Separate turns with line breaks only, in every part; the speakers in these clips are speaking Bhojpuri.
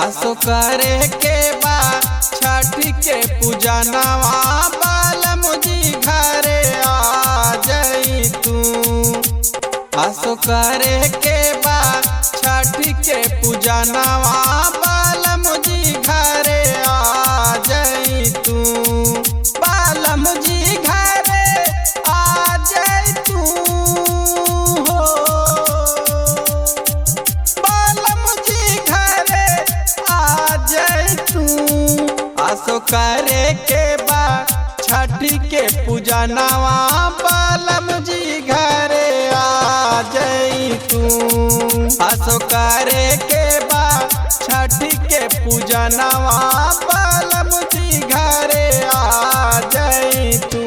आसो करे के बा छठ के पूजा नवा बालम जी घरे आ जाई तू। आसो करे के बा छठ के पूजा नवा बालम जी घरे आ जाई तू। बालम जी घरे आ जाई तू हो, बालम जी घरे आ जाई तू। आसो करे के बा छठ के पूजा नवा बालम जी घरे आ जाई तू। आसो करे के बा छठ के पूजा नवा बालम जी घरे आ जाई तू।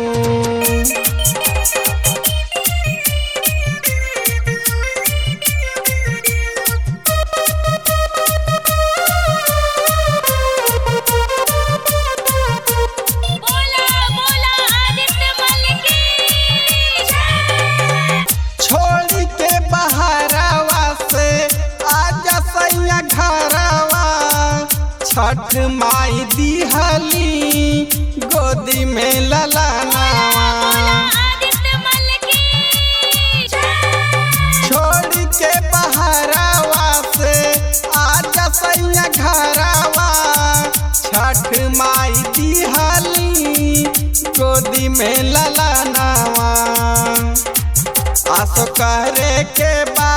छोड़ी के बहरावा से आजा सैया घरवा, छठ माई दिहली गोदी में ललनावा। छोड़ी के बहरावा से आजा सैया घरवा, छठ माई दिहली गोदी में ललनावा। आसो करे के बा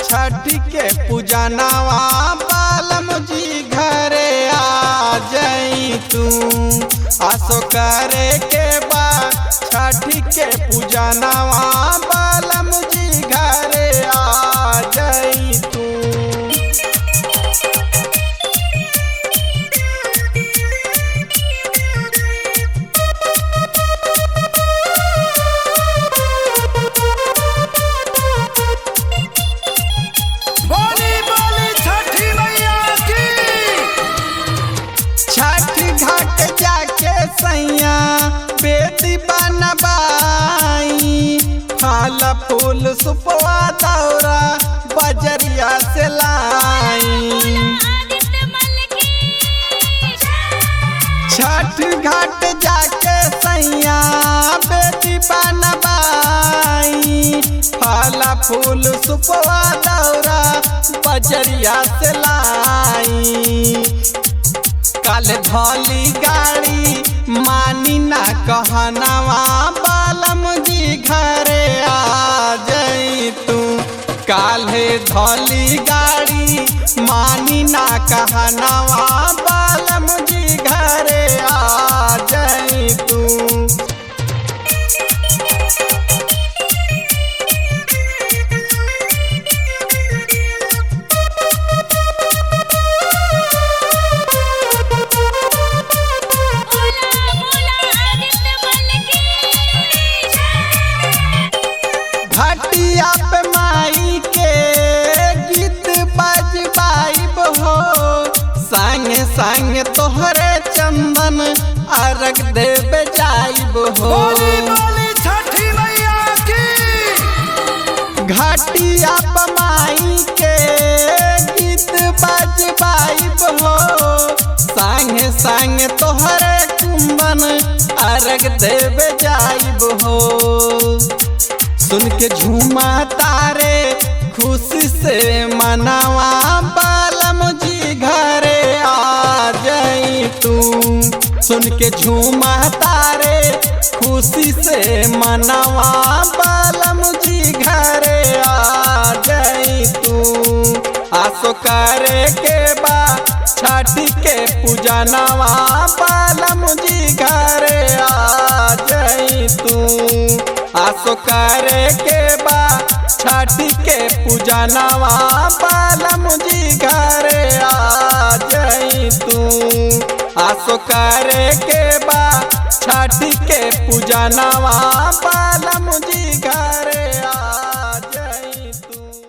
छठ के पूजा नवा बालम जी घरे आ जाई तू। आसो करे के बा छठ के पूजा नवा बालम जी घरे आ जाई तू। छठ घाट जाके सैया बेटी बनबाई, फल फूल सुपवा दौरा बजरिया से लाई। छठ घाट जाके सैया बेटी बनबाई, फल फूल सुपवा दौरा बजरिया से लाई। कल धौली गाड़ी मानी ना कहनवा बालम जी घरे आ जाई तू। काल्हे धौली गाड़ी मानी ना कहनवा बालम जी घरे आ जाई तू। घटिया पे माई के गीत बजबाइब हो, संग संग तोहरे चंदन अर्घ देव जाइब हो। घटिया पे माई के गीत बजबाइब हो, संग संग तोहरे चंदन अर्घ देव जाइब हो। सुन के झूमा तारे खुशी से मनावा बालम जी घरे आ जाई तू। सुन के झूमा तारे खुशी से मनावा बालम जी घरे आ जाई तू। आसो करे के बा छठ के पूजा नवा बालम जी घरे आ जाई तू। आसो करे के बा छठ के पूजा नवा बालम जी घरे आ जाई तू। आसो करे के बा छठ के पूजा नवा बालम जी